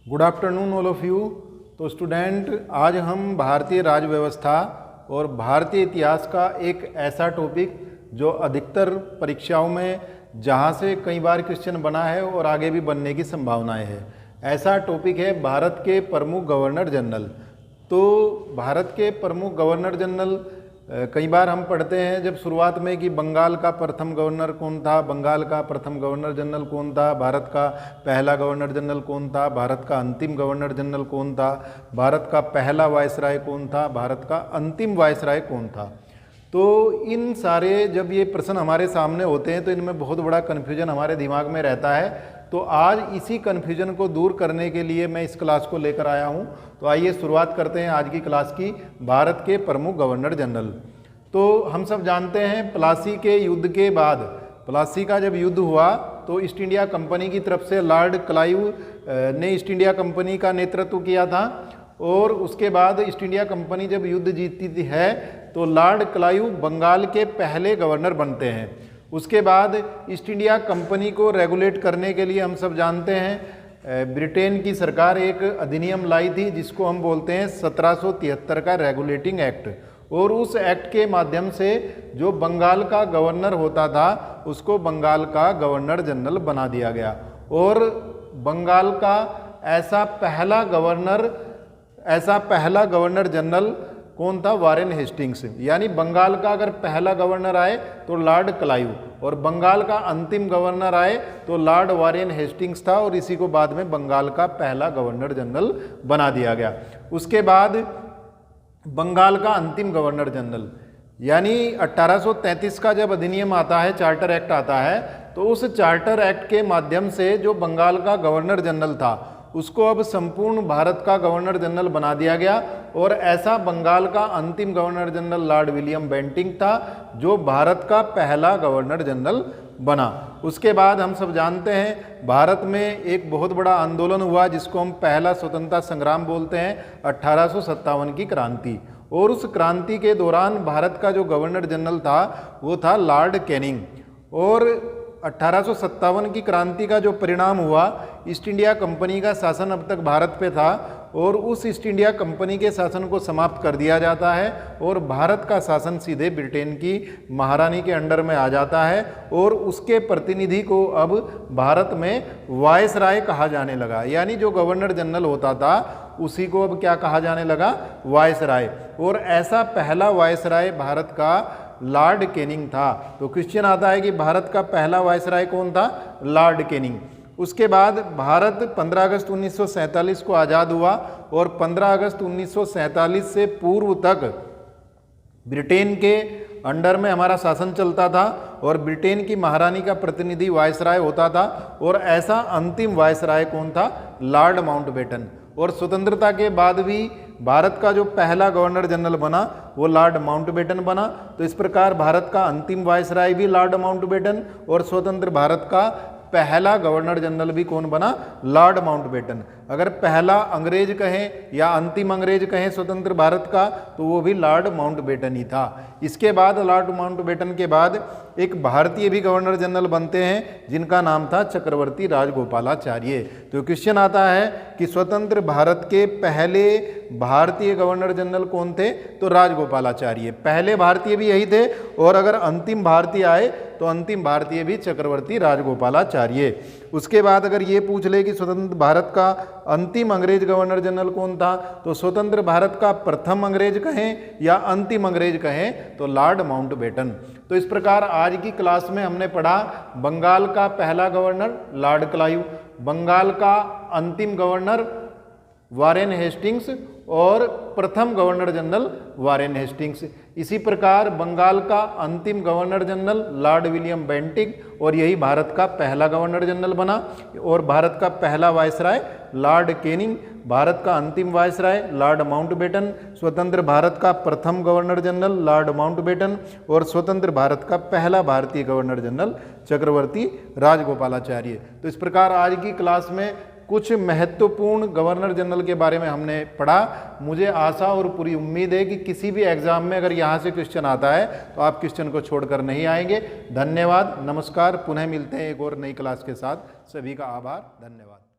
Good afternoon all of you. तो student, आज हम भारतीय राज्य व्यवस्था और भारतीय इतिहास का एक ऐसा टॉपिक जो अधिकतर परीक्षाओं में जहाँ से कई बार क्वेश्चन बना है और आगे भी बनने की संभावनाएं है, ऐसा टॉपिक है भारत के प्रमुख गवर्नर जनरल। तो भारत के प्रमुख गवर्नर जनरल कई बार हम पढ़ते हैं जब शुरुआत में कि बंगाल का प्रथम गवर्नर कौन था, बंगाल का प्रथम गवर्नर जनरल कौन था, भारत का पहला गवर्नर जनरल कौन था, भारत का अंतिम गवर्नर जनरल कौन था, भारत का पहला वायसराय कौन था, भारत का अंतिम वायसराय कौन था। तो इन सारे जब ये प्रश्न हमारे सामने होते हैं तो इनमें बहुत बड़ा कन्फ्यूजन हमारे दिमाग में रहता है। तो आज इसी कन्फ्यूजन को दूर करने के लिए मैं इस क्लास को लेकर आया हूँ। तो आइए शुरुआत करते हैं आज की क्लास की, भारत के प्रमुख गवर्नर जनरल। तो हम सब जानते हैं प्लासी के युद्ध के बाद, प्लासी का जब युद्ध हुआ तो ईस्ट इंडिया कंपनी की तरफ से लॉर्ड क्लाइव ने ईस्ट इंडिया कंपनी का नेतृत्व किया था। और उसके बाद ईस्ट इंडिया कंपनी जब युद्ध जीतती है तो लॉर्ड क्लाइव बंगाल के पहले गवर्नर बनते हैं। उसके बाद ईस्ट इंडिया कंपनी को रेगुलेट करने के लिए हम सब जानते हैं ब्रिटेन की सरकार एक अधिनियम लाई थी जिसको हम बोलते हैं 1773 का रेगुलेटिंग एक्ट। और उस एक्ट के माध्यम से जो बंगाल का गवर्नर होता था उसको बंगाल का गवर्नर जनरल बना दिया गया। और बंगाल का ऐसा पहला गवर्नर जनरल कौन था? Warren Hastings. यानी बंगाल का अगर पहला गवर्नर आए तो लॉर्ड क्लाइव, और बंगाल का अंतिम गवर्नर आए तो लॉर्ड वारेन हेस्टिंग्स था, और इसी को बाद में बंगाल का पहला गवर्नर जनरल बना दिया गया। उसके बाद बंगाल का अंतिम गवर्नर जनरल यानी 1833 का जब अधिनियम आता है, चार्टर एक्ट आता है, तो उस चार्टर एक्ट के माध्यम से जो बंगाल का गवर्नर जनरल था उसको अब संपूर्ण भारत का गवर्नर जनरल बना दिया गया। और ऐसा बंगाल का अंतिम governor general Lord William Bentinck था जो भारत का पहला गवर्नर जनरल बना। उसके बाद हम सब जानते हैं भारत में एक बहुत बड़ा आंदोलन हुआ जिसको हम पहला स्वतंत्रता संग्राम बोलते हैं, 1857 की क्रांति। और उस क्रांति के दौरान भारत का जो गवर्नर जनरल था वो था लॉर्ड कैनिंग। और 1857 की क्रांति का जो परिणाम हुआ, ईस्ट इंडिया कंपनी का शासन अब तक भारत पे था और उस ईस्ट इंडिया कंपनी के शासन को समाप्त कर दिया जाता है और भारत का शासन सीधे ब्रिटेन की महारानी के अंडर में आ जाता है। और उसके प्रतिनिधि को अब भारत में वायसराय कहा जाने लगा। यानी जो गवर्नर जनरल होता था उसी को अब क्या कहा जाने लगा? वायसराय। और ऐसा पहला वायसराय भारत का लॉर्ड कैनिंग था। तो क्वेश्चन आता है कि भारत का पहला वायसराय कौन था? Lord Canning. उसके बाद भारत 15 अगस्त 1947 को आज़ाद हुआ और 15 अगस्त 1947 से पूर्व तक ब्रिटेन के अंडर में हमारा शासन चलता था और ब्रिटेन की महारानी का प्रतिनिधि वायसराय होता था। और ऐसा अंतिम वायसराय कौन था? Lord Mountbatten. और स्वतंत्रता के बाद भी भारत का जो पहला गवर्नर जनरल बना वो लॉर्ड माउंटबेटन बना। तो इस प्रकार भारत का अंतिम वायसराय भी लॉर्ड माउंटबेटन और स्वतंत्र भारत का पहला गवर्नर जनरल भी कौन बना? Lord Mountbatten. अगर पहला अंग्रेज कहें या अंतिम अंग्रेज कहें स्वतंत्र भारत का तो वो भी लॉर्ड माउंटबेटन ही था। इसके बाद लॉर्ड माउंटबेटन के बाद एक भारतीय भी गवर्नर जनरल बनते हैं जिनका नाम था चक्रवर्ती राजगोपालाचार्य। तो क्वेश्चन आता है कि स्वतंत्र भारत के पहले भारतीय गवर्नर जनरल कौन थे? तो राजगोपालाचार्य। पहले भारतीय भी यही थे और अगर अंतिम भारतीय आए तो अंतिम भारतीय भी चक्रवर्ती राजगोपालाचार्य। उसके बाद अगर ये पूछ ले कि स्वतंत्र भारत का अंतिम अंग्रेज गवर्नर जनरल कौन था, तो स्वतंत्र भारत का प्रथम अंग्रेज कहें या अंतिम अंग्रेज कहें तो लॉर्ड माउंटबेटन। तो इस प्रकार आज की क्लास में हमने पढ़ा बंगाल का पहला गवर्नर लॉर्ड क्लाइव, बंगाल का अंतिम गवर्नर वारेन हेस्टिंग्स और प्रथम गवर्नर जनरल वारेन हेस्टिंग्स। इसी प्रकार बंगाल का अंतिम governor general Lord William Bentinck और यही भारत का पहला गवर्नर जनरल बना। और भारत का पहला वायसराय लॉर्ड कैनिंग, भारत का अंतिम वायसराय लॉर्ड माउंटबेटन, स्वतंत्र भारत का प्रथम गवर्नर जनरल लॉर्ड माउंटबेटन और स्वतंत्र भारत का पहला भारतीय गवर्नर जनरल चक्रवर्ती राजगोपालाचार्य। तो इस प्रकार आज की क्लास में कुछ महत्वपूर्ण गवर्नर जनरल के बारे में हमने पढ़ा। मुझे आशा और पूरी उम्मीद है कि किसी भी एग्जाम में अगर यहाँ से क्वेश्चन आता है तो आप क्वेश्चन को छोड़कर नहीं आएंगे। धन्यवाद, नमस्कार, पुनः मिलते हैं एक और नई क्लास के साथ। सभी का आभार, धन्यवाद।